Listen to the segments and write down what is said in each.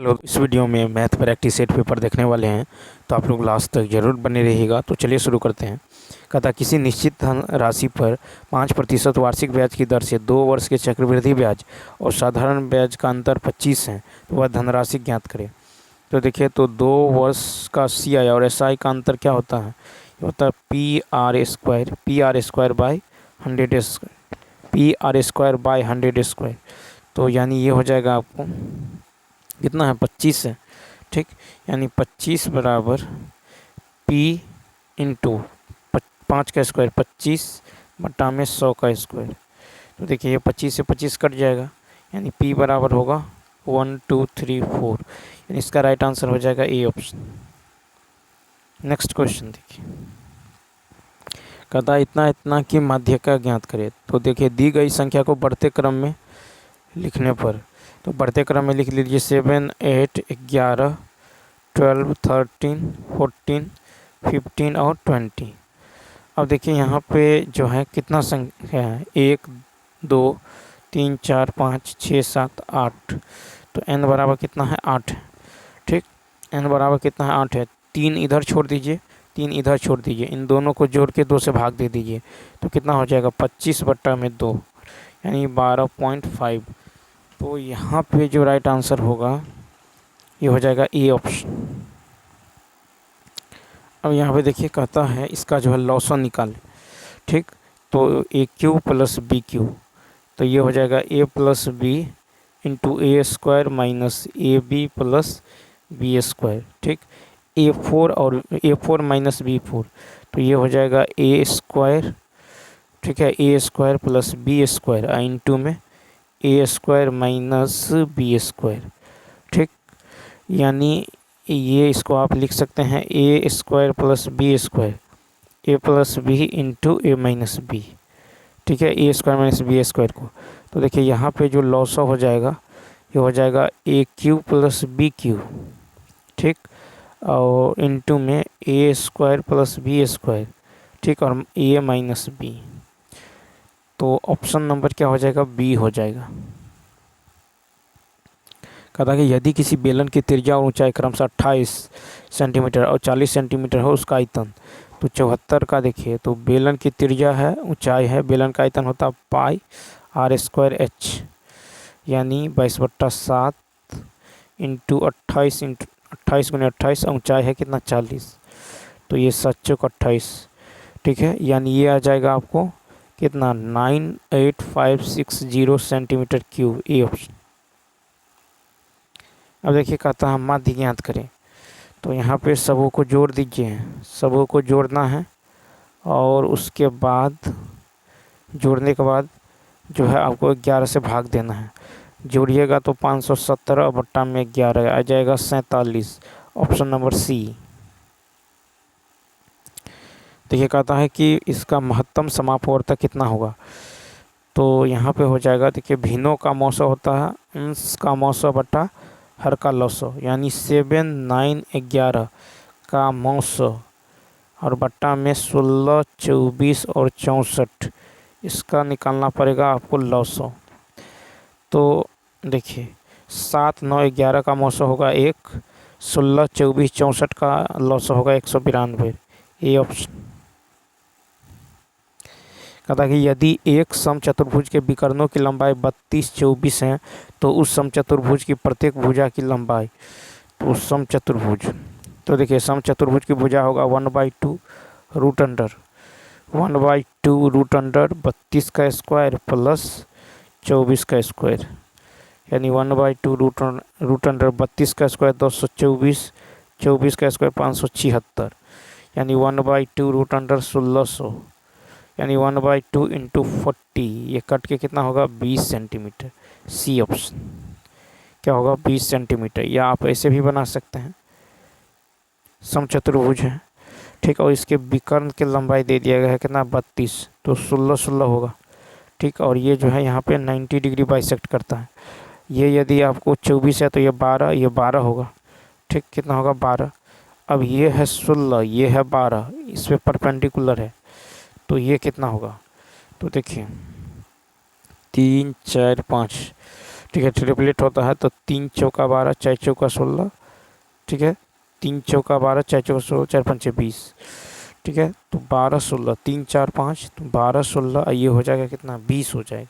Hello, इस video में math practice set paper देखने वाले हैं, तो आप लोग लास्ट तक जरूर बने रहिएगा। तो चलिए शुरू करते हैं। कहता किसी निश्चित धन राशि पर 5% वार्षिक ब्याज की दर से 2 वर्ष के चक्रवृद्धि ब्याज और साधारण ब्याज का अंतर 25 है, तो वह धनराशि ज्ञात करें। तो देखिए, तो 2 वर्ष का CI और SI का अंतर क्या होता है? ये होता है PR² बाई 100², तो यानी ये हो जाएगा आपको कितना है, 25 है। ठीक, यानी 25 बराबर P इंटू 5 का स्क्वायर, 25 बटा में 100 का स्क्वायर। तो देखिए, ये 25 से 25 कट जाएगा, यानी P बराबर होगा 1 2 3 4, यानी इसका राइट आंसर हो जाएगा ए ऑप्शन। नेक्स्ट क्वेश्चन देखिए, कहता इतना इतना की माध्यिका ज्ञात करें। तो देखिए, दी गई संख्या को बढ़ते क्रम में लिखने पर, तो बढ़ते क्रम में लिख लीजिए 7 8 11 12 13 14 15 और 20। अब देखिए, यहाँ पे जो है कितना संख्या है, 1 2 3 4 5 6 7 8, तो n बराबर कितना है, 8 है। ठीक, n बराबर कितना है, 8 है। 3 इधर छोड़ दीजिए, 3 इधर छोड़ दीजिए, इन दोनों को जोड़ के 2 से भाग दे दीजिए, तो कितना हो जाएगा, 25 बट्टा में 2, यानी 12.5। तो यहाँ पे जो राइट आंसर होगा ये हो जाएगा ए ऑप्शन। अब यहाँ पे देखिए, कहता है इसका जो है लॉसन निकालें। ठीक, तो AQ प्लस BQ, तो ये हो जाएगा A plus B into A² minus AB plus B²। ठीक, A4 माइनस B4, तो ये हो जाएगा A²। ठीक है, A² प्लस B² इंटू में A² माइनस B²। ठीक, यानी ये इसको आप लिख सकते हैं A² plus B², A plus B into A minus B. ठीक है, A² माइनस B² को, तो देखिए यहाँ पे जो लॉस हो जाएगा ये हो जाएगा AQ प्लस BQ। ठीक, और इंटू में A² प्लस B²। ठीक, और A माइनस बी, तो ऑप्शन नंबर क्या हो जाएगा, बी हो जाएगा। कहता कि यदि किसी बेलन की त्रिज्या और ऊंचाई क्रमशः 28 सेंटीमीटर और 40 सेंटीमीटर हो, उसका आयतन तो 74 का देखिए, तो बेलन की त्रिज्या है, ऊंचाई है, बेलन का आयतन होता है पाई R²H, यानी 22/7 इंटू 28 इंटू 28 गुने 28, ऊंचाई है कितना, 40, तो ये 7 चौक 28। ठीक है, यानी ये आ जाएगा आपको कितना, 98560 सेंटीमीटर क्यूब, ए ऑप्शन। अब देखिए, कहता है माध्य ज्ञात करें। तो यहाँ पे सबों को जोड़ दीजिए, सबों को जोड़ना है, और उसके बाद जोड़ने के बाद जो है आपको 11 से भाग देना है। जोड़िएगा तो 517 बट्टा में 11 आ जाएगा 47, ऑप्शन नंबर सी। देखिए, कहता है कि इसका महत्तम समापवर्तक कितना होगा। तो यहाँ पे हो जाएगा, देखिए भिन्नों का मौसा होता है अंश का मौसा बटा हर का लौसो, यानी 7 9 11 का मौसो और बट्टा में 16 24 और 64, इसका निकालना पड़ेगा आपको लौसो। तो देखिए, 7 9 11 का मौसो होगा 1, 16 24 64 का लौसो होगा 192, ए ऑप्शन। कहता कि यदि एक समचतुर्भुज के विकर्णों की लंबाई 32 24 है, तो उस समचतुर्भुज की प्रत्येक भुजा की लंबाई, तो समचतुर्भुज, तो देखिए समचतुर्भुज की भुजा होगा 1/2 रूट अंडर 1/2 रूट अंडर 32 का स्क्वायर प्लस 24 का स्क्वायर, यानी 1/2 रूट अंडर 32 का स्क्वायर 224, 24 का स्क्वायर 576, यानी 1/2 रूट अंडर 1600, यानी 1/2 इंटू 40, ये कट के कितना होगा, 20 सेंटीमीटर, सी ऑप्शन। क्या होगा, 20 सेंटीमीटर। या आप ऐसे भी बना सकते हैं, समचतुर्भुज है, ठीक, और इसके विकर्ण की लंबाई दे दिया गया है कितना, 32, तो 16 16 होगा। ठीक, और ये जो है यहाँ पे 90 डिग्री बाइसेक्ट करता है। ये यदि आपको 24 है तो ये 12 होगा। ठीक, कितना होगा, 12। अब ये है 16, ये है 12, इस पर परपेंडिकुलर है, तो ये कितना होगा, तो देखिए 3 4 5, ठीक है, ट्रिपलेट होता है तो 3 चौका 12, 4 चौका 16, ठीक है, 3 चौका 12, 4 चौका 16, 4 पंचे 20, ठीक है, तो 12 16, 3 4 5, तो 12 16, ये हो जाएगा कितना, 20 हो जाएगा,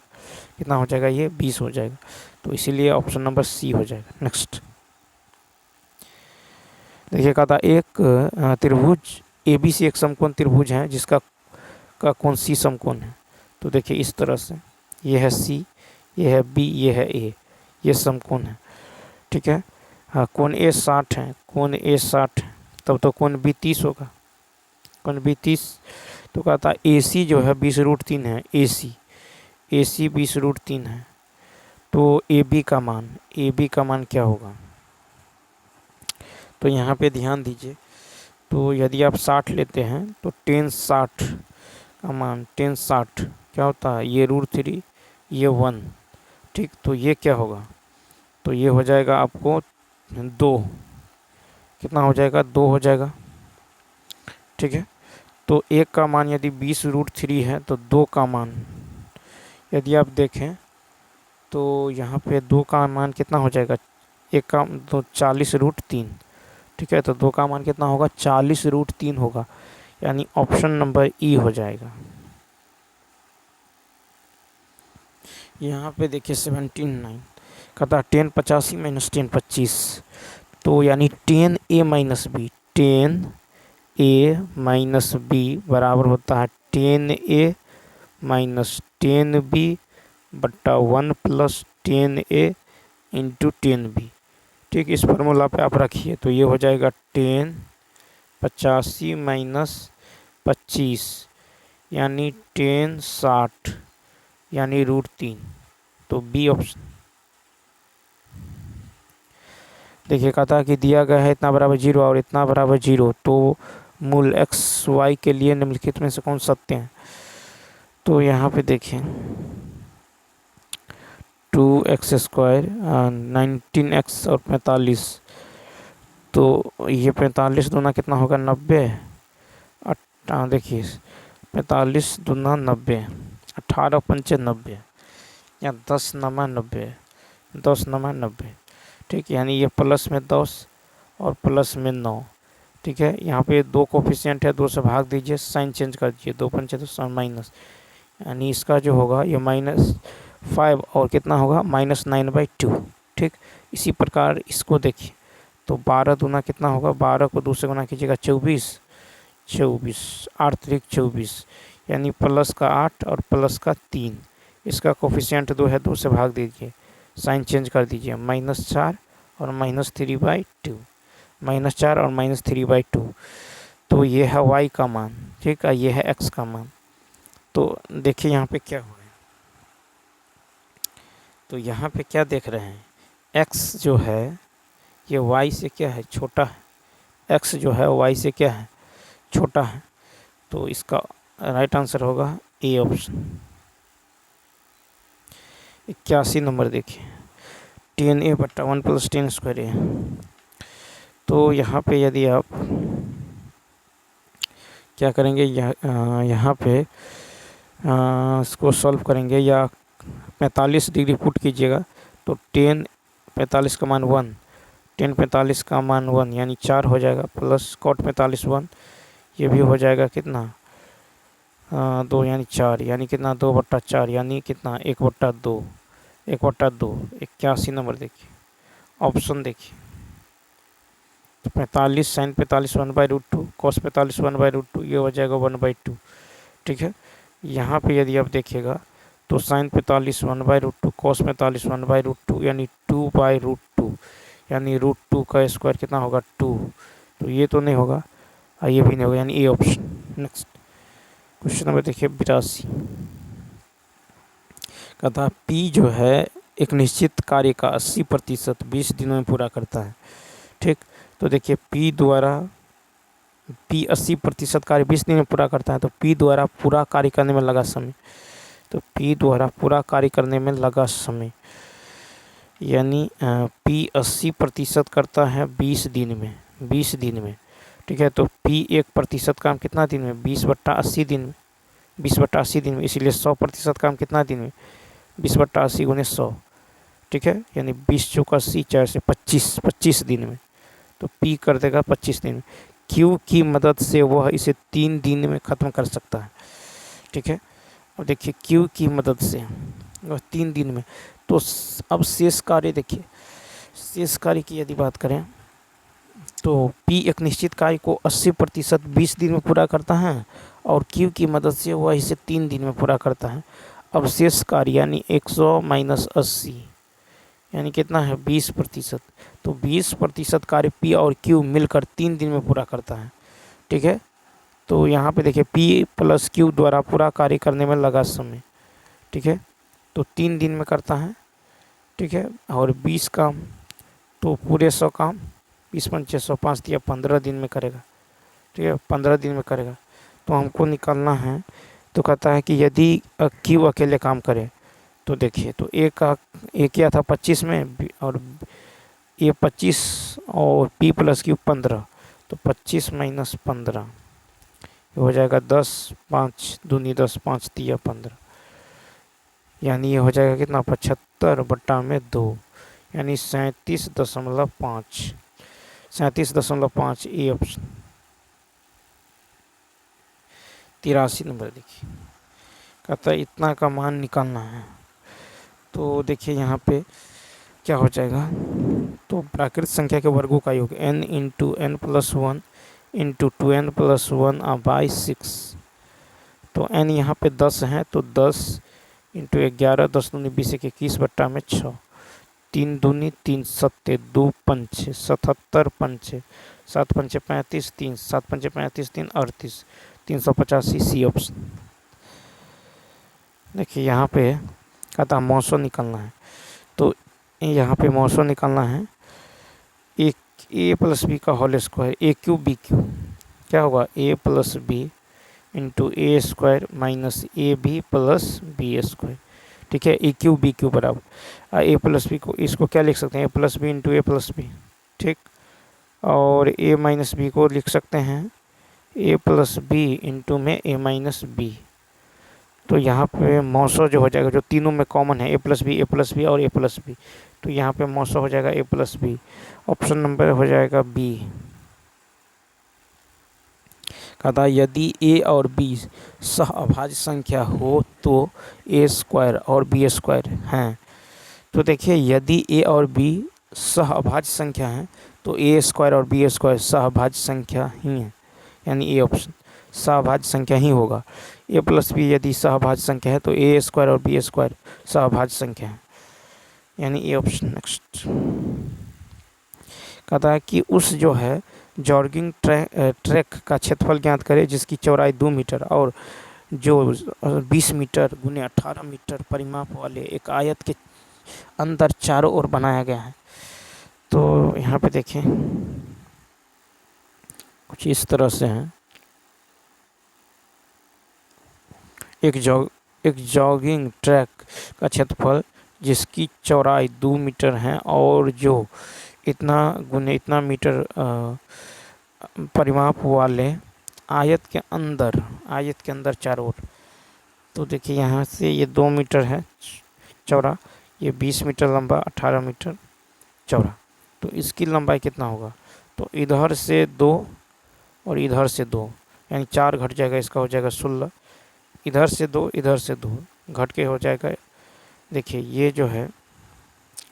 कितना हो जाएगा ये, 20 हो जाएगा, तो इसीलिए ऑप्शन नंबर सी हो जाएगा। नेक्स्ट देखिए, कहा था एक त्रिभुज ABC एक समकोण त्रिभुज है जिसका का कोण C समकोण है। तो देखिए इस तरह से, ये है C, ये है B, ये है A, ये समकोण है, ठीक है। हाँ, कोण A 60 है, कोण A 60 है, तब तो कोण B 30 होगा, कोण B 30। तो कहा था AC जो है 20√3 है, AC 20√3 है, तो AB का मान क्या होगा। तो यहाँ पे ध्यान दीजिए, तो यदि आप 60 लेते हैं तो 10/60 का मान, 10/60 क्या होता है, ये √3, ये 1, ठीक, तो ये क्या होगा, तो ये हो जाएगा आपको 2, कितना हो जाएगा, 2 हो जाएगा, ठीक है। तो एक का मान यदि 20√3 है तो 2 का मान यदि आप देखें तो यहाँ पे 2 का मान कितना हो जाएगा, एक का तो 40√3, ठीक है, तो 2 का मान कितना होगा, 40√3 होगा, यानी ऑप्शन नंबर ई हो जाएगा। यहाँ पे देखिए 79 कहता है 10 85 माइनस 10 25, तो यानी 10A minus B, 10A minus B बराबर होता है 10A माइनस 10B बट्टा 1 प्लस 10A इंटू 10B, ठीक। इस फार्मूला पे आप रखिए तो ये हो जाएगा 10 85 माइनस 25 यानी 10 60 यानी √3, तो बी ऑप्शन। देखिए कहा था कि दिया गया है इतना बराबर 0 और इतना बराबर 0, तो मूल XY के लिए निम्नलिखित में से कौन सत्य है। तो यहाँ पे देखें 2x², 19x और 45, तो ये 45 दूना कितना होगा 90, देखिए 45 दूना 90, 18 पंचे 90 या 10 नमा 90, 10 नमा 90, ठीक, यानी ये प्लस में 10 और प्लस में 9, ठीक है। यहाँ पे 2 कोफिशिएंट है, 2 से भाग दीजिए, साइन चेंज कर दीजिए, 2 पंचे 10 माइनस, यानी इसका जो होगा ये -5 और कितना होगा -9/2, ठीक। इसी प्रकार इसको देखिए तो 12 दूना कितना होगा, 12 को 2 से गुना कीजिएगा 24, 8 3 24, यानी प्लस का 8 और प्लस का 3, इसका कोफिशिएंट 2 है, 2 से भाग दीजिए, साइन चेंज कर दीजिए, -4 और -3/2, -4 और -3/2, तो ये है y का मान, ठीक है, ये है x का मान। तो देखिए यहाँ पे क्या हुआ है, तो यहाँ पे क्या देख रहे हैं, x जो है ये y से क्या है, छोटा है, x जो है y से क्या है, छोटा है, तो इसका राइट आंसर होगा ए ऑप्शन। 81 नंबर देखिए 10A बट्टा 1 + 10²A, तो यहाँ पे यदि आप क्या करेंगे, यहाँ पे इसको सॉल्व करेंगे या 45 डिग्री पुट कीजिएगा, तो 10 45 का मान 1, 10 45 का मान 1 यानी 4 हो जाएगा, प्लस cot 45 1, ये भी हो जाएगा कितना 2 यानी 4, यानी कितना 2/4 यानी कितना 1/2, 1/2, 81 नंबर देखिए, ऑप्शन देखिए, तो 45 sin 45 1/√2, cos 45 1/√2, ये हो जाएगा 1/2, ठीक है। यहाँ पे यदि आप देखिएगा तो sin 45 1/√2, cos 45 1/√2 यानी 2/√2, यानी √2 का स्क्वायर कितना होगा 2, तो ये तो नहीं होगा, ये भी नहीं होगा, यानी A option. Next question number देखिए 82, कहता P जो है एक निश्चित कार्य का 80% 20 दिनों में पूरा करता है, ठीक। तो देखिए P 80% कार्य 20 दिन में पूरा करता है, तो P द्वारा पूरा कार्य करने में लगा समय, तो P द्वारा पूरा कार्य करने में लगा समय यानी P 80% करता है 20 दिन में, ठीक है। तो P 1% काम कितना दिन में, 20/80 दिन में, 20/80 दिन में, इसीलिए 100% काम कितना दिन में, 20/80 × 100, ठीक है, यानी 20 चौका 80, 4 से 25, 25 दिन में, तो पी कर देगा 25 दिन में। क्यू की मदद से वह इसे 3 दिन में ख़त्म कर सकता है, ठीक है। अब देखिए क्यू की मदद से वह 3 दिन में, तो अब शेष कार्य देखिए, शेष कार्य की यदि बात करें तो P एक निश्चित कार्य को 80% 20 दिन में पूरा करता है और Q की मदद से वह इसे 3 दिन में पूरा करता है। अब शेष कार्य यानी 100 माइनस 80 यानी कितना है 20%, तो 20% कार्य P और Q मिलकर 3 दिन में पूरा करता है, ठीक है। तो यहाँ पे देखिए P प्लस Q द्वारा पूरा कार्य करने में लगा समय, ठीक है, तो 3 दिन में करता है, ठीक है। और 20 काम तो पूरे 100 काम 20 पंचे 100, 5 दिया 15 दिन में करेगा, ठीक है, 15 दिन में करेगा। तो हमको निकालना है, तो कहता है कि यदि Q अकेले काम करे तो देखिए, तो ए किया था 25 में और ये 25 और P प्लस Q 15, तो 25 माइनस 15 ये हो जाएगा 10, 5 दूनी 10, 5 दिया 15, यानी ये हो जाएगा कितना 75/2 यानी 37.5, 37.5 ए ऑप्शन। 83 नंबर देखिए, कहता है इतना का मान निकालना है। तो देखिए यहाँ पे क्या हो जाएगा, तो प्राकृत संख्या के वर्गों का योग n into n plus 1 into 2n plus 1 by 6, तो n यहाँ पे 10 है, तो 10 इंटू 11, 10 दूनी 20, 21/6, 3 दूनी 3, 7 2 पंचे 77 पंचे, 7 पंचे 35, 3 7 पंचे 35, 3 38, 385 सी ऑप्शन। देखिए यहाँ पे कहता है मौसो निकालना है, तो यहाँ पे मौसो निकालना है, एक ए प्लस बी का whole square, a cube b cube क्या होगा a plus B into a square minus a b plus b square, ठीक है। ए क्यू बी क्यू बराबर ए प्लस बी को, इसको क्या लिख सकते हैं ए plus B into a plus B, ठीक, और ए माइनस बी को लिख सकते हैं ए प्लस बी इंटू में ए माइनस बी। तो यहाँ पे मौसो जो हो जाएगा, जो तीनों में कॉमन है ए प्लस बी और ए प्लस बी, तो यहाँ पे मौसो हो जाएगा ए प्लस बी, ऑप्शन नंबर हो जाएगा बी। कहता यदि ए और बी सहअभाज्य संख्या हो तो ए स्क्वायर और बी स्क्वायर हैं। तो देखिए यदि ए और बी सहअभाज्य संख्या हैं तो ए स्क्वायर और बी स्क्वायर सहअभाज्य संख्या ही है, यानी ए ऑप्शन सहअभाज्य संख्या ही होगा। ए प्लस बी यदि सहअभाज्य संख्या है तो ए स्क्वायर और बी स्क्वायर सहअभाज्य संख्या है, यानी ए ऑप्शन। नेक्स्ट कहता है कि उस जो है जॉगिंग ट्रैक का क्षेत्रफल ज्ञात करें जिसकी चौड़ाई 2 मीटर और जो 20 मीटर गुने 18 मीटर परिमाप वाले एक आयत के अंदर चारों ओर बनाया गया है। तो यहाँ पे देखें कुछ इस तरह से है, एक जॉगिंग ट्रैक का क्षेत्रफल जिसकी चौड़ाई 2 मीटर है और जो इतना गुने इतना मीटर परिमाप वाले आयत के अंदर चारों ओर। तो देखिए यहाँ से ये 2 मीटर है चौड़ा, ये 20 मीटर लंबा, 18 मीटर चौड़ा, तो इसकी लंबाई कितना होगा, तो इधर से 2 और इधर से 2 यानी 4 घट जाएगा, इसका हो जाएगा 16, इधर से 2 इधर से 2 घट के हो जाएगा। देखिए ये जो है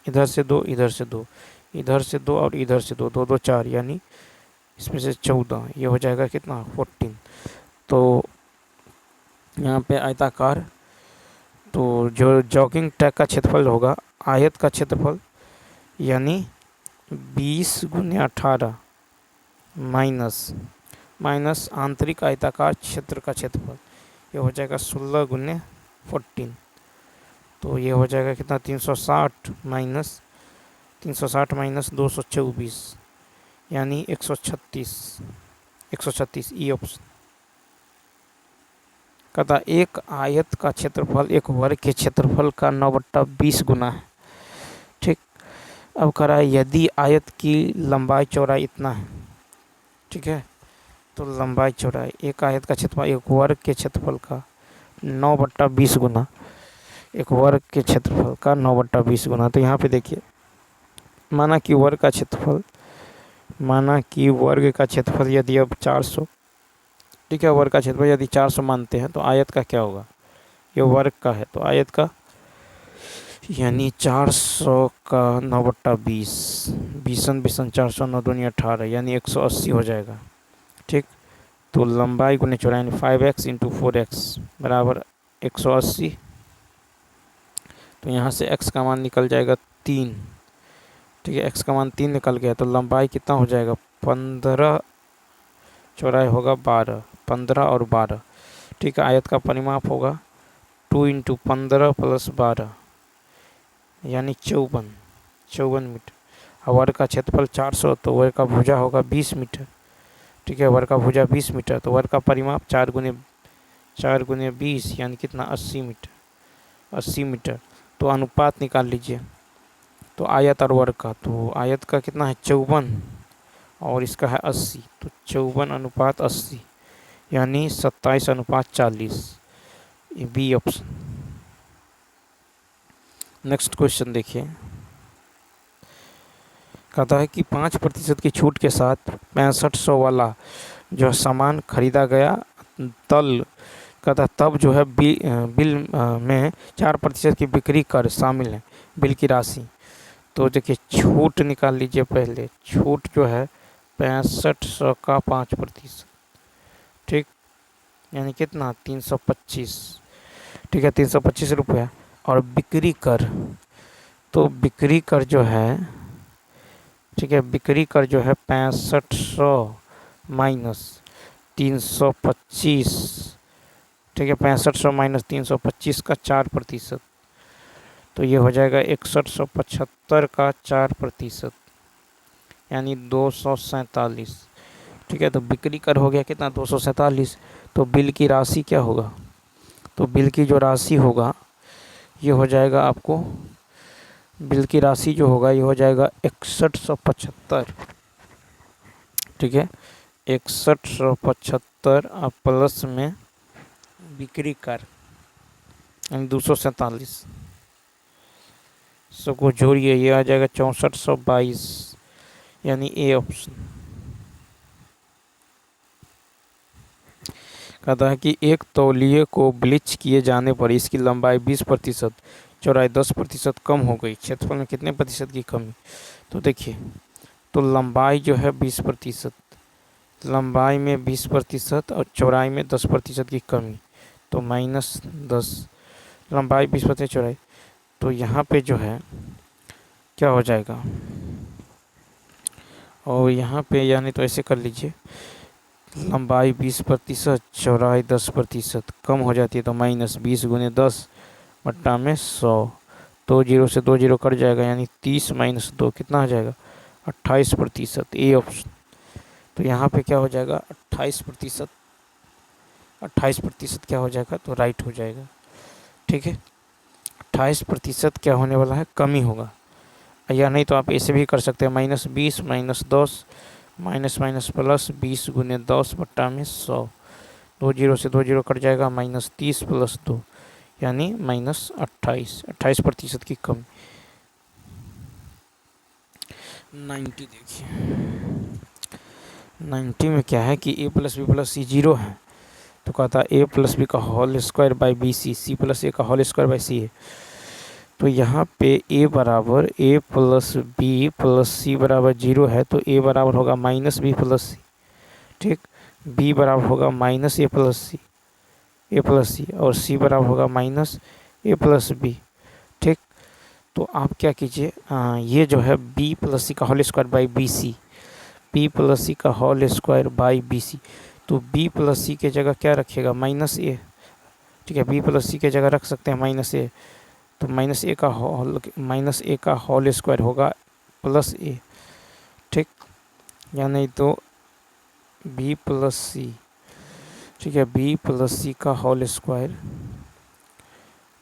इधर से 2 इधर से 2 इधर से 2 और इधर से 2 2 2 4 यानी इसमें से 14, ये हो जाएगा कितना 14। तो यहाँ पे आयताकार, तो जो जॉगिंग ट्रैक का क्षेत्रफल होगा आयत का क्षेत्रफल यानी 20 गुने 18 माइनस आंतरिक आयताकार क्षेत्र का क्षेत्रफल, ये हो जाएगा 16 गुने 14, तो ये हो जाएगा कितना 360 माइनस 224 यानी 136 ई ऑप्शन। कहता एक आयत का क्षेत्रफल एक वर्ग के क्षेत्रफल का 9/20 गुना है, ठीक। अब कह रहा है यदि आयत की लंबाई चौड़ाई इतना है, ठीक है, तो लंबाई चौड़ाई एक आयत का क्षेत्रफल एक वर्ग के क्षेत्रफल का 9/20 गुना, एक वर्ग के क्षेत्रफल का 9/20 गुना। तो यहाँ पे देखिए, माना कि वर्ग का क्षेत्रफल यदि अब 400, ठीक है, वर्ग का क्षेत्रफल यदि 400 मानते हैं तो आयत का क्या होगा, ये वर्ग का है तो आयत का यानी 400 का 9/20, 20 400 9 दूनी 18 यानी 180 हो जाएगा। ठीक, तो लंबाई गुने चौड़ाई यानी 5x इंटू 4x बराबर 180। तो यहाँ से x का मान निकल जाएगा 3। ठीक है, x का मान 3 निकल गया तो लंबाई कितना हो जाएगा 15, चौड़ाई होगा 12, 15 और 12। ठीक है, आयत का परिमाप होगा 2 इंटू 15 प्लस 12 यानी 54 मीटर। और वर्ग का क्षेत्रफल 400 तो वर्ग का भुजा होगा 20 मीटर। ठीक है, वर्ग का भुजा 20 मीटर तो वर्ग का परिमाप 4 गुने 20 यानी कितना 80 मीटर। तो अनुपात निकाल लीजिए, तो आयत और वर्ग का, तो आयत का कितना है 54 और इसका है 80, तो 54/80 यानी 27/40, ये बी ऑप्शन। नेक्स्ट क्वेश्चन देखिए, कहता है कि 5% की छूट के साथ 6500 वाला जो सामान खरीदा गया कहता तब जो है बिल में 4% की बिक्री कर शामिल है, बिल की राशि। तो देखिए छूट निकाल लीजिए पहले, छूट जो है 6500 का 5%, ठीक, यानी कितना 325। ठीक है, 325 रुपया। और बिक्री कर, तो बिक्री कर जो है, ठीक है, बिक्री कर जो है 6500 माइनस 325। ठीक है, 6500 माइनस 325 का 4%, तो ये हो जाएगा 6175 का 4% यानी 247। ठीक है, तो बिक्री कर हो गया कितना 247। तो बिल की राशि क्या होगा, तो बिल की जो राशि होगा ये हो जाएगा आपको, बिल की राशि जो होगा ये हो जाएगा 6175। ठीक है, 6175 और प्लस में बिक्री कर यानी 247 सबको जोड़िए, ये आ जाएगा 6422 यानी ए ऑप्शन। कहता है कि एक तौलिए को ब्लीच किए जाने पर इसकी लंबाई 20%, चौड़ाई 10% कम हो गई, क्षेत्रफल में कितने प्रतिशत की कमी। तो देखिए, तो लंबाई जो है 20%, लंबाई में 20% और चौड़ाई में 10% की कमी, तो -10, लंबाई 20% चौड़ाई, तो यहाँ पे जो है क्या हो जाएगा, और यहाँ पे यानी तो ऐसे कर लीजिए, लंबाई 20%, चौड़ाई 10% कम हो जाती है तो -20 गुने 10 बट्टा में 100, 2 जीरो से 2 जीरो कट जाएगा यानी 30 माइनस 2 कितना हो जाएगा 28%, ए ऑप्शन। तो यहाँ पे क्या हो जाएगा 28%, 28% क्या हो जाएगा तो राइट हो जाएगा। ठीक है, 28% क्या होने वाला है कमी होगा, या नहीं तो आप ऐसे भी कर सकते हैं -20 माइनस 10 माइनस माइनस प्लस 20 गुने 10 बट्टा में 100, 2 जीरो से 2 जीरो कट जाएगा -30 प्लस 2 यानी -28, 28% की कमी। 90 देखिए, 90 में क्या है कि a plus b plus c 0 है, तो कहता है a प्लस बी का whole square by b c plus a का होल स्क्वायर बाई सी है। तो यहाँ पे a बराबर a plus b plus c बराबर 0 है, तो a बराबर होगा -b प्लस सी। ठीक, b बराबर होगा -a प्लस सी और c बराबर होगा -a प्लस बी। ठीक, तो आप क्या कीजिए, ये जो है b प्लस सी का whole square by b c, b plus c का whole square by b c, तो b प्लस सी के जगह क्या रखिएगा -a। ठीक है, b प्लस सी के जगह रख सकते हैं -a, तो -a का होल स्क्वायर होगा प्लस a। ठीक, या नहीं तो b प्लस सी, ठीक है, b प्लस सी का होल स्क्वायर,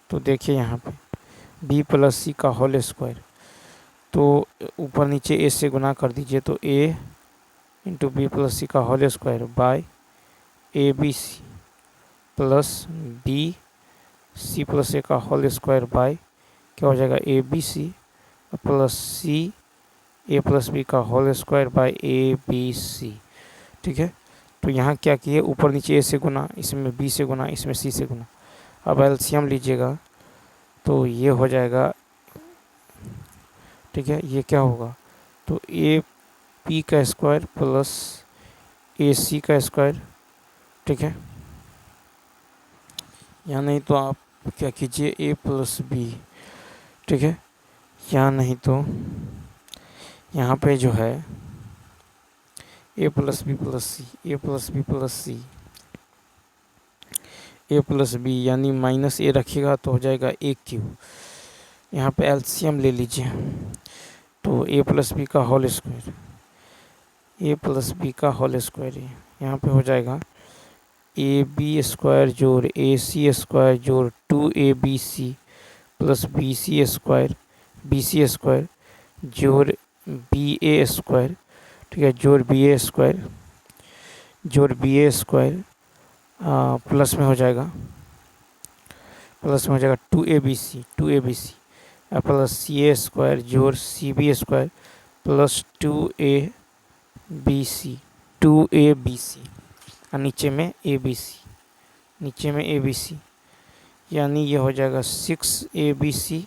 तो देखिए यहाँ पे b प्लस सी का होल स्क्वायर, तो ऊपर नीचे a से गुना कर दीजिए, तो a into b plus c का whole square by a b c plus B c plus a का होल स्क्वायर बाय क्या हो जाएगा a b c plus c a plus b का whole square by a b c. ठीक है, तो यहाँ क्या किए, ऊपर नीचे ए से गुना, इसमें बी से गुना, इसमें सी से गुना। अब एलसीएम लीजिएगा तो ये हो जाएगा, ठीक है, ये क्या होगा, तो ए पी का स्क्वायर प्लस ए सी का स्क्वायर। ठीक है, या नहीं तो आप क्या कीजिए ए प्लस बी। ठीक है, या नहीं तो यहाँ पे जो है ए plus b plus c, a plus b plus c, a plus B, यानी माइनस ए रखिएगा तो हो जाएगा ए क्यू। यहाँ पे एलसीएम ले लीजिए तो ए प्लस बी का होल स्क्वायर, ए प्लस बी का होल स्क्वायर यहाँ पे हो जाएगा ए बी स्क्वायर जोड़ ए सी स्क्वायर जोड़ 2abc plus B C square जोड़ बी ए स्क्वायर। ठीक है, जोड़ बी ए स्क्वायर प्लस में हो जाएगा 2abc प्लस सी ए स्क्वायर जोड़ C B square plus 2abc और नीचे में abc, यानी ये हो जाएगा 6abc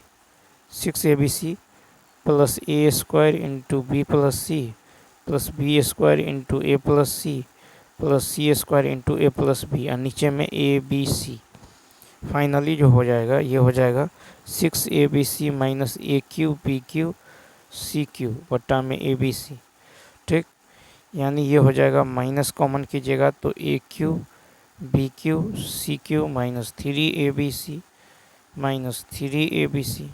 plus a square into b plus c plus b square into a plus c plus c square into a plus b और नीचे में abc। फाइनली जो हो जाएगा ये हो जाएगा 6abc minus a cube b cube c cube बट्टा में abc। ठीक, यानी ये हो जाएगा, माइनस कॉमन कीजिएगा तो a cube b cube c cube minus 3abc minus 3abc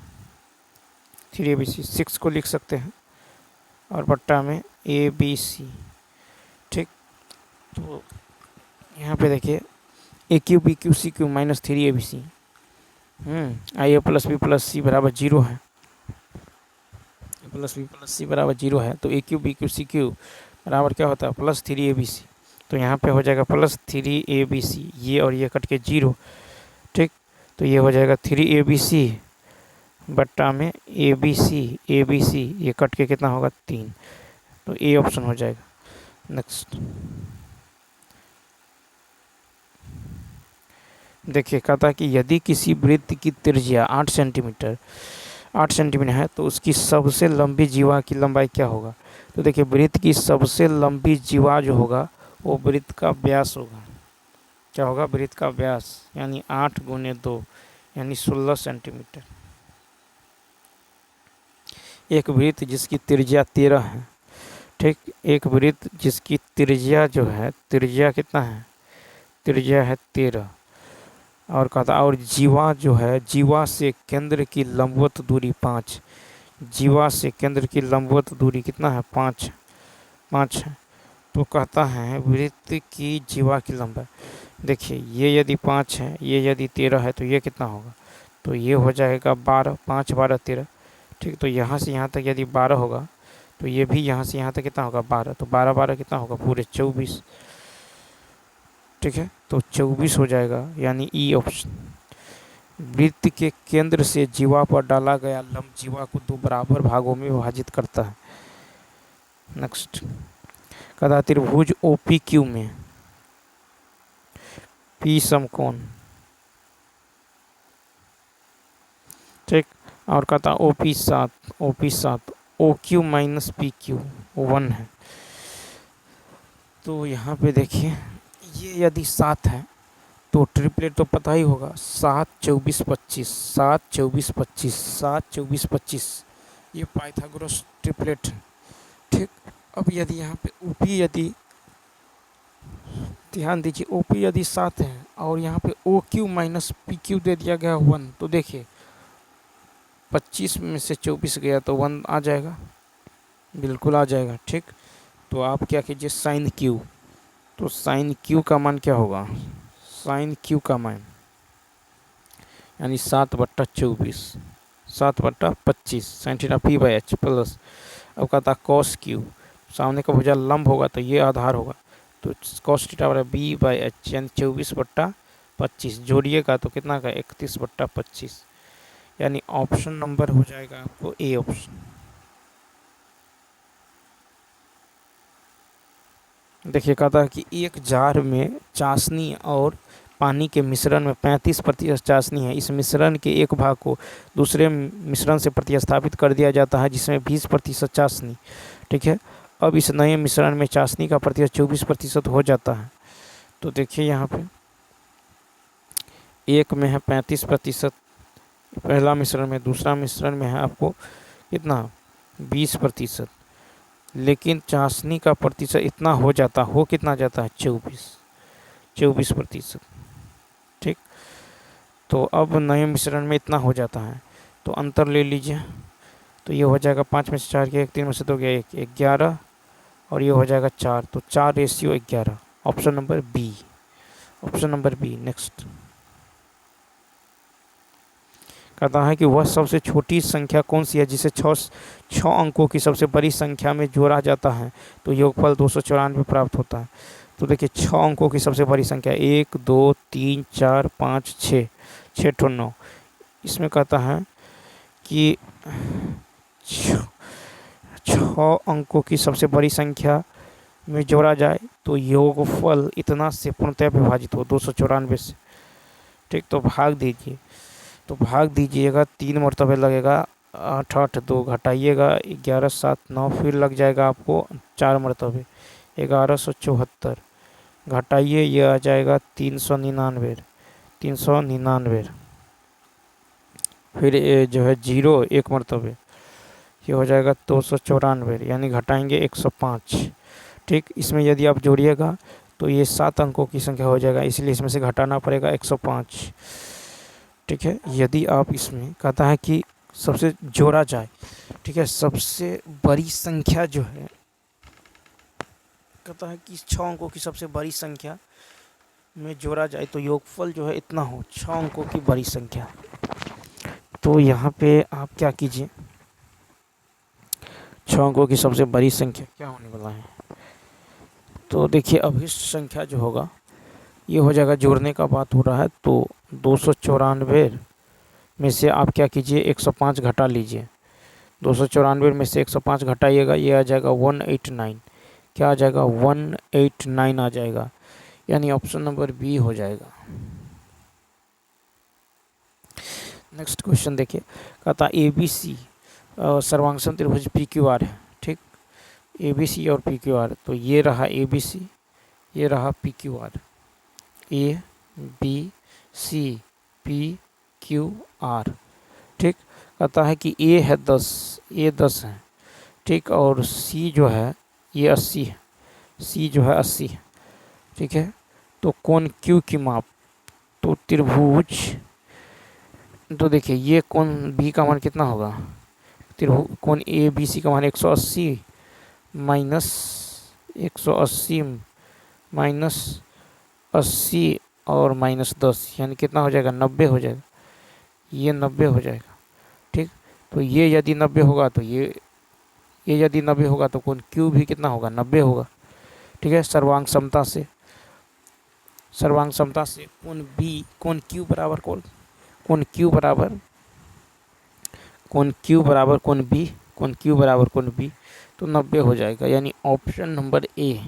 6 को लिख सकते हैं और बट्टा में abc। ठीक, तो यहाँ पे देखिए a cube b cube c cube minus 3abc, आई a plus b plus c बराबर 0 है, प्लस बी प्लस सी बराबर 0 है, तो a cube b cube c cube बराबर क्या होता है प्लस 3abc। तो यहाँ पे हो जाएगा प्लस 3abc, ये और ये कट के 0। ठीक, तो ये हो जाएगा 3abc बट्टा में abc ये कट के कितना होगा 3, तो ए ऑप्शन हो जाएगा। नेक्स्ट देखिए, कहता है कि यदि किसी वृत्त की त्रिज्या 8 सेंटीमीटर है तो उसकी सबसे लंबी जीवा की लंबाई क्या होगा। तो देखिए, वृत्त की सबसे लंबी जीवा जो होगा वो वृत्त का व्यास होगा। क्या होगा, वृत्त का व्यास, यानी 8 गुने 2 यानी 16 सेंटीमीटर। एक वृत्त जिसकी त्रिज्या 13 है, ठीक, एक वृत्त जिसकी त्रिज्या जो है, त्रिज्या कितना है, त्रिज्या है 13, और कहता और जीवा जो है, जीवा से केंद्र की लंबवत दूरी 5, जीवा से केंद्र की लंबवत दूरी कितना है 5 है। तो कहता है वृत्त की जीवा की लंबाई, देखिए ये यदि 5 है, ये यदि 13 है, तो ये कितना होगा, तो ये हो जाएगा 12, 5 12 13। ठीक, तो यहाँ से यहाँ तक यदि 12 होगा तो ये भी यहाँ से यहाँ तक कितना होगा 12, तो 12 12 कितना होगा पूरे 24। ठीक है, तो 24 हो जाएगा, यानी ई ऑप्शन। वृत्त के केंद्र से जीवा पर डाला गया लंब जीवा को 2 बराबर भागों में विभाजित करता है। नेक्स्ट, कहता त्रिभुज OPQ में P समकोण, ठीक, और कहता OP 7 OQ माइनस PQ 1 है। तो यहाँ पे देखिए, ये यदि 7 है तो ट्रिपलेट तो पता ही होगा, 7 24 25 7 24 25 7 24 25, ये पाइथागोरस ट्रिपलेट है। ठीक, अब यदि यहाँ पे ओपी, यदि ध्यान दीजिए, ओपी यदि 7 है और यहाँ पे OQ माइनस PQ दे दिया गया 1, तो देखिए 25 में से 24 गया तो 1 आ जाएगा, बिल्कुल आ जाएगा। ठीक, तो आप क्या कीजिए साइन Q, तो साइन Q का मान क्या होगा, साइन Q का मान यानी 7/24 7/25 साइन थीटा P/H प्लस, अब कहता कॉस Q, सामने का भुजा लंब होगा तो ये आधार होगा, तो कॉस थीटा बराबर B/H यानी 24/25 25 जोड़िएगा तो कितना का 31/25, यानी ऑप्शन नंबर हो जाएगा आपको ए ऑप्शन। देखिए कहता है कि एक जार में चाशनी और पानी के मिश्रण में 35% चाशनी है। इस मिश्रण के एक भाग को दूसरे मिश्रण से प्रतिस्थापित कर दिया जाता है जिसमें 20% चाशनी। ठीक है, अब इस नए मिश्रण में चाशनी का प्रतिशत 24% हो जाता है। तो देखिए यहाँ पे एक में है 35% पहला मिश्रण में, दूसरा मिश्रण में है आपको कितना 20%, लेकिन चाशनी का प्रतिशत इतना हो कितना जाता है 24%। ठीक, तो अब नए मिश्रण में इतना हो जाता है, तो अंतर ले लीजिए। तो ये हो जाएगा 5 में से 4 गया 1, 3 में से 2 गया 1, 11, और ये हो जाएगा 4, तो 4:11। Option number B, option number B. Next कहता है कि वह सबसे छोटी संख्या कौन सी है जिसे छः अंकों की सबसे बड़ी संख्या में जोड़ा जाता है तो योगफल 294 प्राप्त होता है। तो देखिए 6 अंकों की सबसे बड़ी संख्या 1, 2, 3, 4, 5, 6, 9। इसमें कहता है कि 6 अंकों की सबसे बड़ी संख्या में जोड़ा जाए तो योगफल इतना से पूर्णतः विभाजित हो 294 से। ठीक, तो भाग दीजिए, तो भाग दीजिएगा 3 मरतबे लगेगा, 8 8 2 घटाइएगा 11 7 9, फिर लग जाएगा आपको 4 मरतबे 1174, घटाइए ये आ जाएगा 399, फिर ये जो है 0 1 मरतबे ये हो जाएगा 294, यानी घटाएंगे 105। ठीक, इसमें यदि आप जोड़िएगा तो ये 7 अंकों की संख्या हो जाएगा, इसलिए इसमें से घटाना पड़ेगा 105। ठीक है, यदि आप इसमें कहता है कि सबसे जोड़ा जाए, ठीक है, सबसे बड़ी संख्या जो है कहता है कि 6 अंकों की सबसे बड़ी संख्या में जोड़ा जाए तो योगफल जो है इतना हो 6 अंकों की बड़ी संख्या। तो यहाँ पे आप क्या कीजिए, 6 अंकों की सबसे बड़ी संख्या क्या होने वाला है, तो देखिए अभिष्ट संख्या जो होगा ये हो जाएगा, जोड़ने का बात हो रहा है तो 294 में से आप क्या कीजिए 105 घटा लीजिए, 294 में से 105 घटाइएगा ये आ जाएगा 189, क्या आ जाएगा 189 आ जाएगा, यानी ऑप्शन नंबर बी हो जाएगा। नेक्स्ट क्वेश्चन देखिए, कहता ABC सर्वांग त्रिभुज PQR है। ठीक, ABC और PQR, तो ये रहा ABC, ये रहा PQR, ABC PQR। ठीक, कहता है कि A है 10, A 10 है। ठीक, और C जो है ये 80 है, C जो है 80 है। ठीक है, तो कोण Q की माप, तो त्रिभुज, तो देखिए ये कोण B का मान कितना होगा, त्रिभुज कोण ABC का मान 180 माइनस 180 माइनस 80 और माइनस 10, यानी कितना हो जाएगा 90 हो जाएगा, ये 90 हो जाएगा। ठीक, तो ये यदि 90 होगा तो ये यदि 90 होगा तो कोण Q भी कितना होगा 90 होगा। ठीक है, सर्वांग समता से कोण B, कोण Q बराबर कोण Q बराबर कोण B, तो 90 हो जाएगा, यानी ऑप्शन नंबर ए।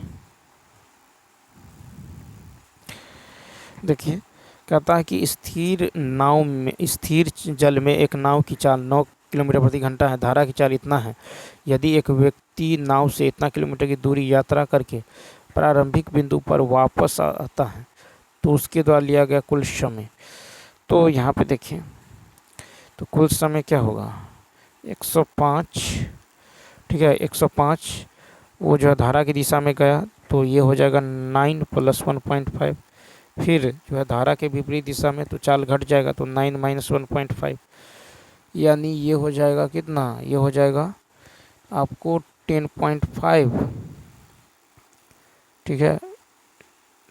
देखिए कहता है कि स्थिर जल में एक नाव की चाल 9 किलोमीटर प्रति घंटा है, धारा की चाल इतना है। यदि एक व्यक्ति नाव से इतना किलोमीटर की दूरी यात्रा करके प्रारंभिक बिंदु पर वापस आता है तो उसके द्वारा लिया गया कुल समय, तो यहाँ पे देखिए तो कुल समय क्या होगा 105। ठीक है, 105 वो जो है धारा की दिशा में गया तो ये हो जाएगा 9 + 1.5, फिर जो है धारा के विपरीत दिशा में तो चाल घट जाएगा तो 9 - 1.5, यानी ये हो जाएगा कितना, ये हो जाएगा आपको 10.5। ठीक है,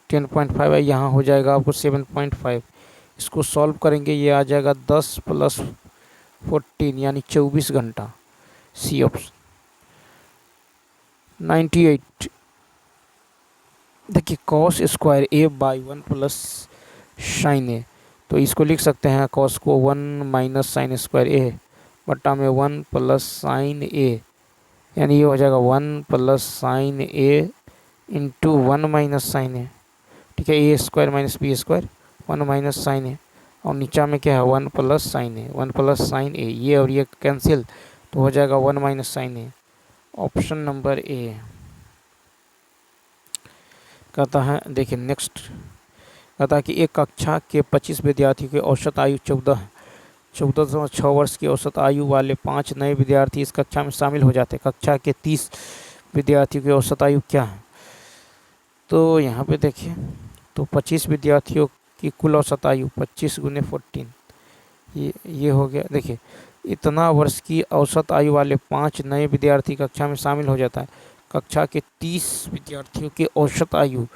10.5 है, यहाँ हो जाएगा आपको 7.5। इसको सॉल्व करेंगे ये आ जाएगा 10 + 14 यानी 24 घंटा, सी ऑप्शन 98। देखिए cos² A/1 + साइन ए। तो इसको लिख सकते हैं कॉस को 1 माइनस साइन स्क्वायर ए बट्टा में 1 प्लस साइन ए, यानी ये हो जाएगा 1 plus sine a into 1 minus sine a. ठीक है, a square minus b square 1 minus sine a, और नीचा में क्या है 1 plus sine a, 1 plus sine a, ये और ये कैंसिल, तो हो जाएगा 1 minus sine a. Option number a कहता है। देखिए नेक्स्ट कहता है कि एक कक्षा के 25 विद्यार्थियों की औसत आयु 14.6 वर्ष की औसत आयु वाले 5 नए विद्यार्थी इस कक्षा में शामिल हो जाते हैं। कक्षा के 30 विद्यार्थियों की औसत आयु क्या है? तो यहाँ पे देखिए, तो 25 विद्यार्थियों की कुल औसत आयु 25 गुने 14, ये हो गया। देखिए इतना वर्ष की औसत आयु वाले 5 नए विद्यार्थी कक्षा में शामिल हो जाता है। कक्षा के 30 विद्यार्थियों की औसत आयु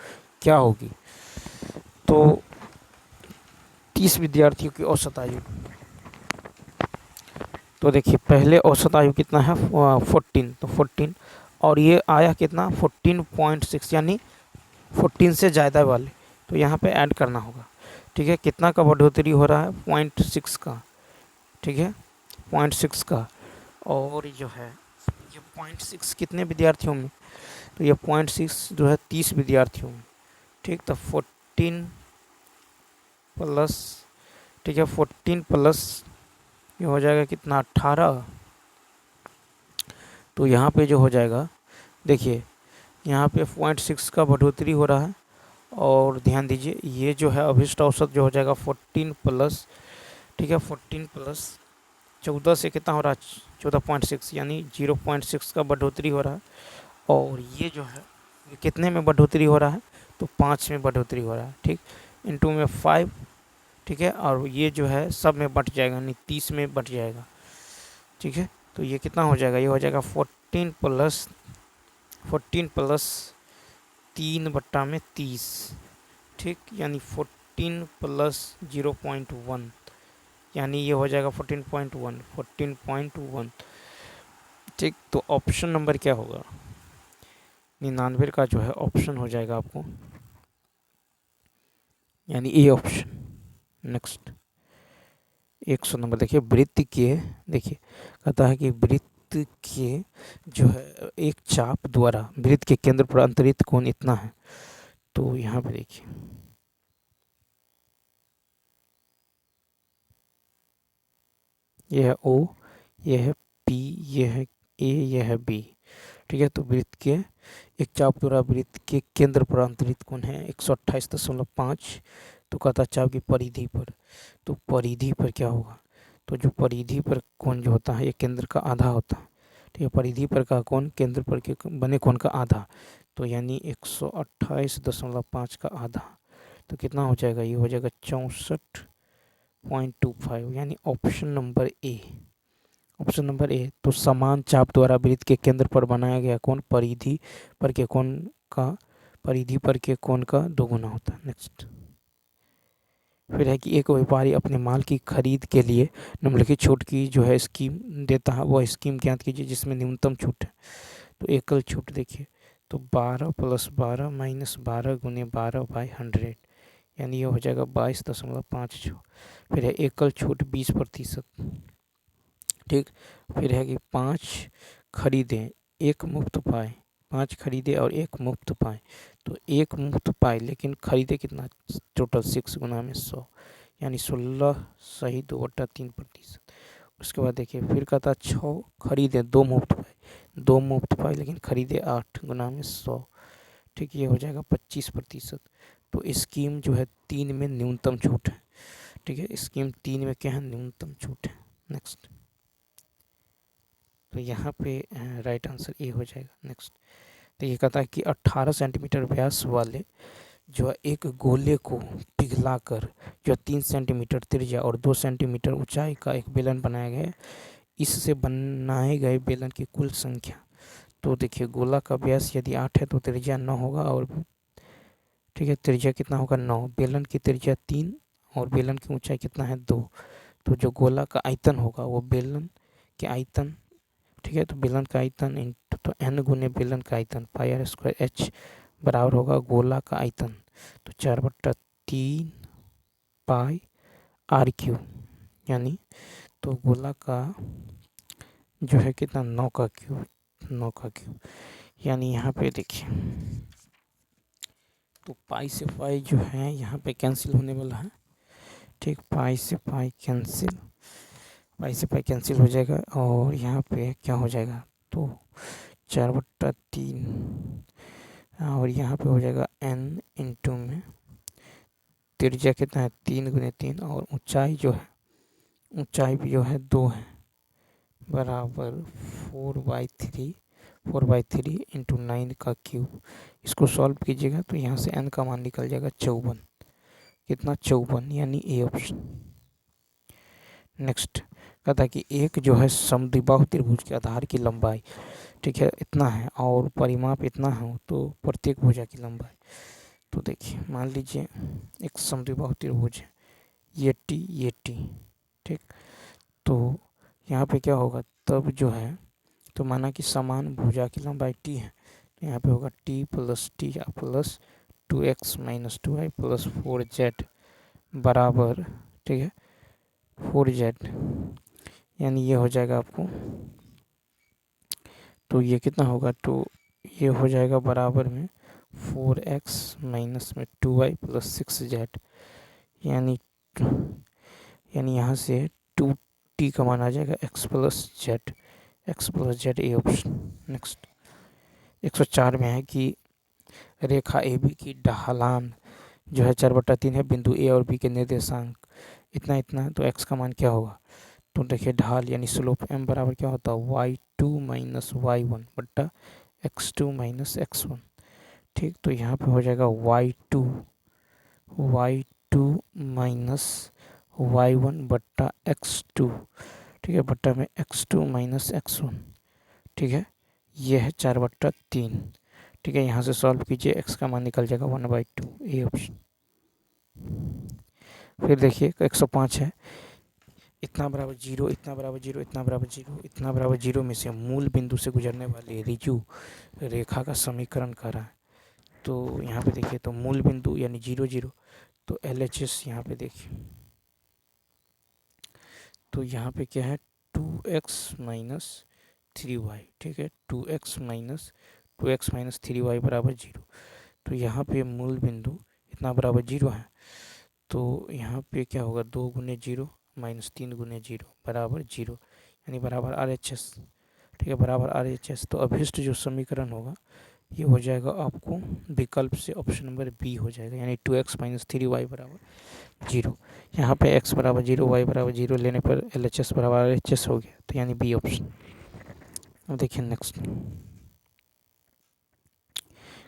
क्या होगी? तो 30 विद्यार्थियों की औसत आयु, तो देखिए पहले औसत आयु कितना है 14, तो 14, और ये आया कितना 14.6, यानी 14 से ज़्यादा वाले, तो यहाँ पे ऐड करना होगा। ठीक है, कितना का बढ़ोतरी हो रहा है 0.6 का, ठीक है 0.6 का, और जो है ये 0.6 कितने विद्यार्थियों में, तो ये 0.6 जो है 30 विद्यार्थियों में। ठीक, तो 14 प्लस, ठीक है 14 प्लस ये हो जाएगा कितना 18, तो यहाँ पे जो हो जाएगा, देखिए यहाँ पे 0.6 का बढ़ोतरी हो रहा है, और ध्यान दीजिए ये जो है अभिष्ट औसत जो हो जाएगा 14 प्लस, ठीक है 14 प्लस 14 से कितना हो रहा है 14.6, यानी 0.6 का बढ़ोतरी हो रहा है, और ये जो है ये कितने में बढ़ोतरी हो रहा है, तो 5 में बढ़ोतरी हो रहा है। ठीक, इंटू में 5, ठीक है, और ये जो है सब में बट जाएगा, यानी 30 में बट जाएगा। ठीक है, तो ये कितना हो जाएगा, ये हो जाएगा 14 प्लस 3 बट्टा में 30, ठीक, यानी 14 प्लस 0.1, यानी ये हो जाएगा 14.1। ठीक, तो ऑप्शन नंबर क्या होगा 99 का जो है ऑप्शन हो जाएगा आपको, यानी ए ऑप्शन। नेक्स्ट 100 नंबर देखिए, वृत्त के, देखिए कहता है कि वृत्त के जो है एक चाप द्वारा वृत्त के केंद्र पर अंतरित कोण इतना है। तो यहाँ पे देखिए यह है O, यह है P, यह है A, यह है B। ठीक है, तो वृत्त के एक चाप द्वारा वृत्त के केंद्र पर अंतरित कोण है 128.5। तो कहता चाप की परिधि पर, तो परिधि पर क्या होगा, तो जो परिधि पर कोण जो होता है ये केंद्र का आधा होता है। ठीक है, परिधि पर का कोण केंद्र पर के बने कोण का आधा, तो यानी 128.5 का आधा, तो कितना हो जाएगा, ये हो जाएगा 64.25, यानी ऑप्शन नंबर ए। ऑप्शन नंबर ए। तो समान चाप द्वारा वृत्त के केंद्र पर बनाया गया कोण परिधि पर के कोण का दोगुना होता है। नेक्स्ट फिर है कि एक व्यापारी अपने माल की खरीद के लिए निम्नलिखित छूट की जो है स्कीम देता है, वह स्कीम ज्ञात कीजिए जिसमें न्यूनतम छूट है। तो एकल छूट देखिए, तो 12 प्लस 12 माइनस 12 गुने 12 बाई 100, यानी ये हो जाएगा 22.56। फिर है एकल छूट 20%। ठीक, फिर है कि 5 खरीदें एक मुफ्त पाए, 5 खरीदे और एक मुफ्त पाए, तो एक मुफ्त पाए लेकिन खरीदे कितना टोटल 6 गुना में 100, यानी 16 सही 2/3%। उसके बाद देखिए फिर कहता 6 खरीदे 2 मुफ्त पाए, 2 मुफ्त पाए लेकिन खरीदे 8 गुना में 100। ठीक, ये हो जाएगा 25%। तो स्कीम जो है 3 में न्यूनतम छूट है। ठीक है, स्कीम 3 में क्या है, न्यूनतम छूट है। नेक्स्ट, तो यहाँ पे राइट आंसर ए हो जाएगा। नेक्स्ट, तो ये कहता है कि 18 सेंटीमीटर व्यास वाले जो है एक गोले को पिघलाकर जो 3 सेंटीमीटर त्रिज्या और 2 सेंटीमीटर ऊंचाई का एक बेलन बनाया गया है, इससे बनाए गए बेलन की कुल संख्या। तो देखिए गोला का व्यास यदि 8 है तो त्रिज्या 9 होगा, और ठीक है त्रिज्या कितना होगा 9, बेलन की त्रिज्या 3 और बेलन की ऊंचाई कितना है 2। तो जो गोला का आयतन होगा वो बेलन के आयतन, ठीक है, तो बेलन का आयतन इंटू तो एन गुने बेलन का आयतन पाई आर स्क्वायर एच बराबर होगा गोला का आयतन, तो 4/3 पाई आर क्यू, यानी तो गोला का जो है कितना 9 का क्यूब, 9 का क्यूब। यानी यहाँ पे देखिए तो पाई से पाई जो है यहाँ पे कैंसिल होने वाला है। ठीक, पाई से पाई कैंसिल, पाई से पाई कैंसिल हो जाएगा और यहाँ पे क्या हो जाएगा तो 4/3 और यहाँ पे हो जाएगा n इंटू में त्रिज्या कितना है 3 × 3 और ऊंचाई जो है, ऊंचाई भी जो है 2 है, बराबर 4/3 इंटू 9 का क्यूब। इसको सॉल्व कीजिएगा तो यहाँ से n का मान निकल जाएगा 54, कितना 54, यानी ए ऑप्शन। नेक्स्ट कहता है कि एक जो है समद्विबाहु त्रिभुज के आधार की लंबाई, ठीक है, इतना है और परिमाप इतना है, तो प्रत्येक भुजा की लंबाई, तो देखिए मान लीजिए एक समद्विबाहु त्रिभुज है, ये टी, ठीक, तो यहाँ पे क्या होगा तब जो है तो माना कि समान भुजा की लंबाई टी है, तो यहाँ पे होगा T plus 2x minus 2y plus 4z बराबर, ठीक है, 4z, यानी ये हो जाएगा आपको, तो ये कितना होगा तो ये हो जाएगा बराबर में 4x माइनस में 2y प्लस 6z, यानी यहाँ से 2t का मान आ जाएगा x plus Z, A option. Next 104 में है कि रेखा ए बी की ढलान जो है 4/3 है, बिंदु ए और बी के निर्देशांक इतना इतना है, तो x का मान क्या होगा तो देखिए ढाल यानी स्लोप m बराबर क्या होता है y2 माइनस y1 बट्टा x2 माइनस x1। ठीक, तो यहाँ पे हो जाएगा y2 माइनस y1 बट्टा x2, ठीक है, बट्टा में x2 माइनस x1, ठीक है, ये है 4/3, ठीक है, यहाँ से सॉल्व कीजिए x का मान निकल जाएगा 1/2, ए ऑप्शन। फिर देखिए 105 है, इतना बराबर 0, इतना बराबर 0, इतना बराबर 0, इतना बराबर 0 में से मूल बिंदु से गुजरने वाली ऋजु रेखा का समीकरण कर रहा है। तो यहाँ पे देखिए तो मूल बिंदु यानी 0 0, तो LHS यहाँ पे देखिए तो यहाँ पे क्या है 2x माइनस 3y, ठीक है, 2x माइनस 3y बराबर 0। तो यहाँ पे मूल बिंदु इतना बराबर 0 है, तो यहाँ पे क्या होगा 2 × 0 माइनस 3 × 0 बराबर 0, यानी बराबर RHS, ठीक है, बराबर RHS। तो अभिष्ट जो समीकरण होगा ये हो जाएगा आपको विकल्प से ऑप्शन नंबर बी हो जाएगा, यानी 2x माइनस 3y बराबर 0। यहाँ पे x बराबर 0 y बराबर 0 लेने पर LHS बराबर RHS हो गया, तो यानी बी ऑप्शन। अब देखिए नेक्स्ट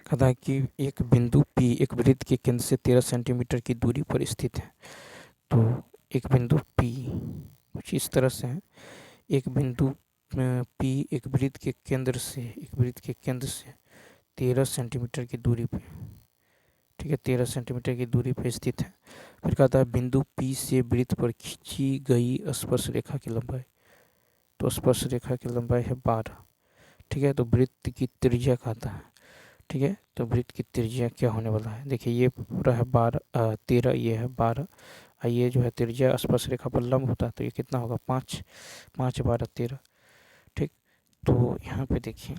कहता है कि एक बिंदु P एक वृत्त के केंद्र से 13 सेंटीमीटर की दूरी पर स्थित है। तो एक बिंदु P कुछ इस तरह से है, एक बिंदु P एक वृत्त के केंद्र से 13 सेंटीमीटर की दूरी पे, ठीक है, 13 सेंटीमीटर की दूरी पे स्थित है। फिर कहता है बिंदु P से वृत्त पर खींची गई स्पर्श रेखा की लंबाई, तो स्पर्श रेखा की लंबाई है 12, ठीक है, तो वृत्त की त्रिज्या कहता है, ठीक है, तो वृत्त की त्रिज्या क्या होने वाला है देखिए ये पूरा है 13, ये है 12, ये जो है त्रिज्या स्पर्श रेखा पर लंब होता है, तो ये कितना होगा 5, 5 12 13, ठीक, तो यहाँ पे देखिए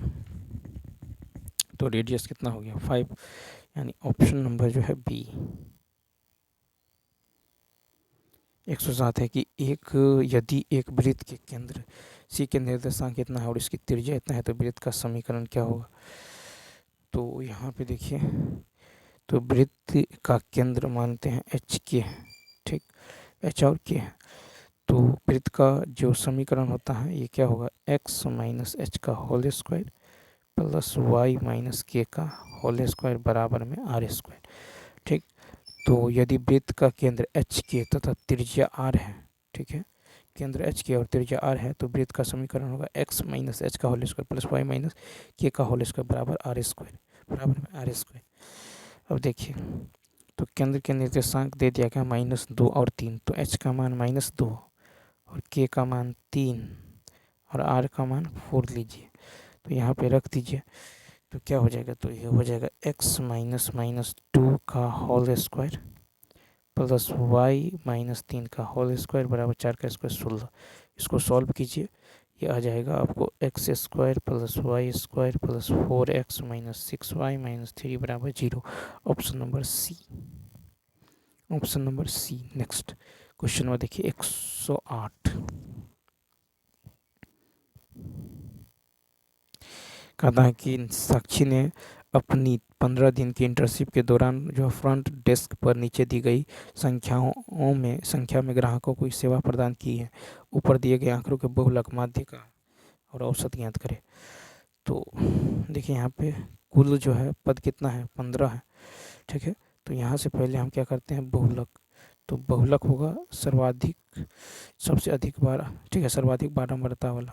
तो रेडियस कितना हो गया 5, यानी ऑप्शन नंबर जो है बी। 107 है कि यदि एक वृत्त के केंद्र सी के निर्देशांक इतना है और इसकी त्रिज्या इतना है, तो वृत्त का समीकरण क्या होगा। तो यहाँ पे देखिए तो वृत्त का केंद्र मानते हैं एच के है, ठीक, एच और के है, तो वृत्त का जो समीकरण होता है ये क्या होगा x माइनस एच का whole square plus y minus K का होल स्क्वायर बराबर में आर स्क्वायर, ठीक। तो यदि वृत्त का केंद्र एच के तथा त्रिज्या आर है, ठीक है, केंद्र एच के और त्रिज्या आर है, तो वृत्त का समीकरण होगा x माइनस एच का whole square plus y minus K का होल स्क्वायर बराबर आर स्क्वायर, बराबर में आर स्क्वायर। अब देखिए तो केंद्र के निर्देशांक दे दिया गया -2 और 3, तो h का मान -2 और k का मान 3 और r का मान 4 लीजिए, तो यहाँ पे रख दीजिए, तो क्या हो जाएगा तो ये हो जाएगा x माइनस -2 का whole square plus Y minus 3 का होल स्क्वायर बराबर 4 का स्क्वायर 16। इसको सॉल्व कीजिए, ये आ जाएगा आपको X square plus Y square plus 4x minus 6y minus 3 बराबर 0। Option number C, option number C. Next question में देखिए 108, कहता है कि साक्षी ने अपनी 15 दिन की इंटर्नशिप के दौरान जो फ्रंट डेस्क पर नीचे दी गई संख्या में ग्राहकों को सेवा प्रदान की है। ऊपर दिए गए आंकड़ों के बहुलक, माध्यिका और औसत ज्ञात करें। तो देखिए यहाँ पे कुल जो है पद कितना है, 15 है, ठीक है। तो यहाँ से पहले हम क्या करते हैं, बहुलक। तो बहुलक होगा सर्वाधिक, सबसे अधिक बार, ठीक है, सर्वाधिक बारंबारता वाला।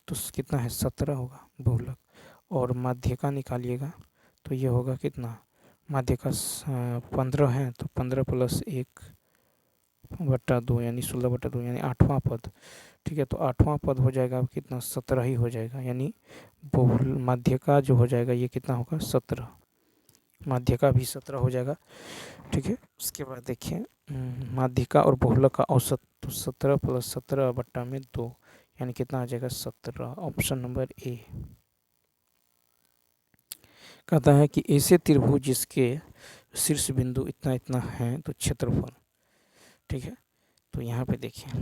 तो कितना है, 17 होगा बहुलक। और माध्यिका निकालिएगा तो ये होगा कितना, माध्यिका 15 है, तो 15 प्लस 1/2 यानी 16/2 यानी 8वां पद, ठीक है। तो 8वां पद हो जाएगा अब कितना, 17 ही हो जाएगा, यानी बहुल माध्यिका जो हो जाएगा ये कितना होगा, 17। माध्यिका भी 17 हो जाएगा, ठीक है। उसके बाद देखिए माध्यिका और बहुलक का औसत, तो 17 प्लस 17/2 यानी कितना आ जाएगा, 17। Option number a. कहता है कि ऐसे त्रिभुज जिसके शीर्ष बिंदु इतना इतना है तो क्षेत्रफल, ठीक है। तो यहाँ पे देखिए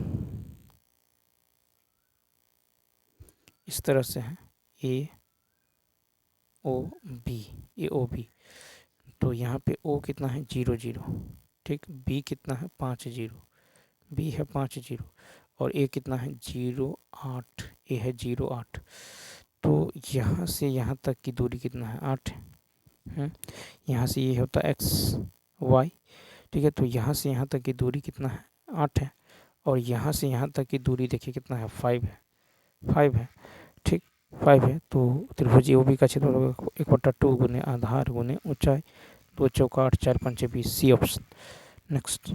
इस तरह से है ए ओ बी, ए ओ बी। तो यहाँ पे ओ कितना है, 0 0, ठीक। बी कितना है, 5 0, बी है 5 0। और ए कितना है, 0 8, ए है 0 8। तो यहाँ से यहाँ तक की दूरी कितना है, 8 है। यहाँ से ये होता है एक्स वाई, ठीक है। तो यहाँ से यहाँ तक की दूरी कितना है, 8 है। और यहाँ से यहाँ तक की दूरी देखिए कितना है, 5 है, 5 है, ठीक, 5 है। तो त्रिभुज ए ओ बी का क्षेत्रफल होगा 1/2 गुने आधार गुने ऊंचाई, 2 चौका 8 4 5 20, सी ऑप्शन। नेक्स्ट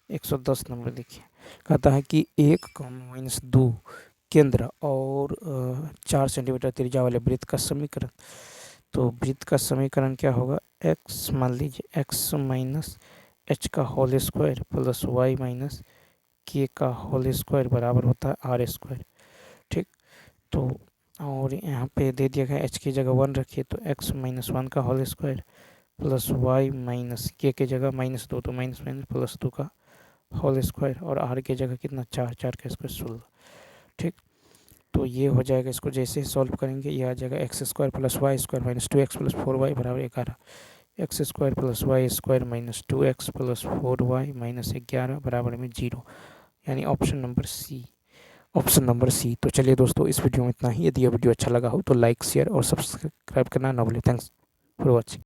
110 नंबर देखिए, कहता है कि 1, -2 केंद्र और 4 सेंटीमीटर त्रिज्या वाले वृत्त का समीकरण। तो वृत्त का समीकरण क्या होगा, x मान लीजिए x माइनस एच का whole square plus Y minus K का होल स्क्वायर बराबर होता है आर स्क्वायर, ठीक। तो और यहाँ पे दे दिया गया h की जगह 1 रखिए, तो x माइनस 1 का whole square plus Y minus K की जगह -2, तो माइनस माइनस प्लस 2 का होल स्क्वायर, और आर की जगह कितना, 4 4 का स्क्वायर 16, ठीक। तो ये हो जाएगा, इसको जैसे ही सॉल्व करेंगे ये आ जाएगा X square plus Y square minus 2x plus 4y बराबर 11। X square plus Y square minus 2x plus 4y minus 11 बराबर में 0, यानी option number C, option number C. तो चलिए दोस्तों इस वीडियो में इतना ही। यदि यह वीडियो अच्छा लगा हो तो लाइक शेयर और सब्सक्राइब करना ना भूलें। Thanks for watching.